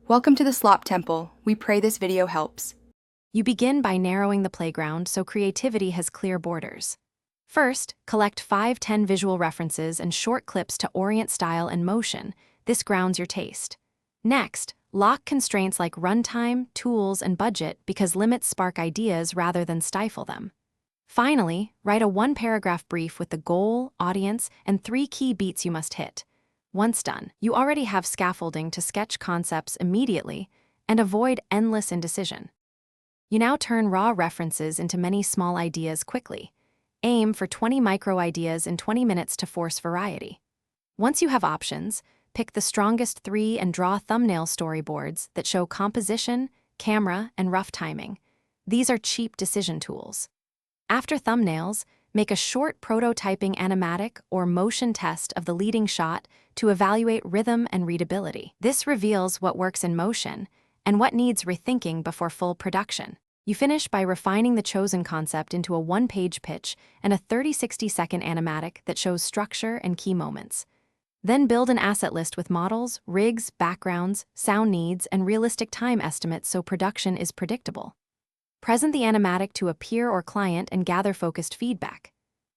Welcome to the Slop Temple. We pray this video helps. You begin by narrowing the playground so creativity has clear borders. First, collect 5-10 visual references and short clips to orient style and motion. This grounds your taste. Next, lock constraints like runtime, tools, and budget because limits spark ideas rather than stifle them. Finally, write a 1-paragraph brief with the goal, audience, and 3 key beats you must hit. Once done, you already have scaffolding to sketch concepts immediately and avoid endless indecision. You now turn raw references into many small ideas quickly. Aim for 20 micro-ideas in 20 minutes to force variety. Once you have options, pick the strongest 3 and draw thumbnail storyboards that show composition, camera, and rough timing. These are cheap decision tools. After thumbnails, make a short prototyping animatic or motion test of the leading shot to evaluate rhythm and readability. This reveals what works in motion and what needs rethinking before full production. You finish by refining the chosen concept into a 1-page pitch and a 30-60-second animatic that shows structure and key moments. Then build an asset list with models, rigs, backgrounds, sound needs, and realistic time estimates so production is predictable. Present the animatic to a peer or client and gather focused feedback.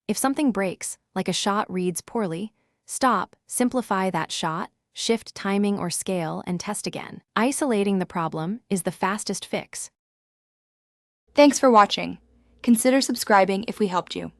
If something breaks, like a shot reads poorly, stop, simplify that shot, shift timing or scale, and test again. Isolating the problem is the fastest fix. Thanks for watching. Consider subscribing if we helped you.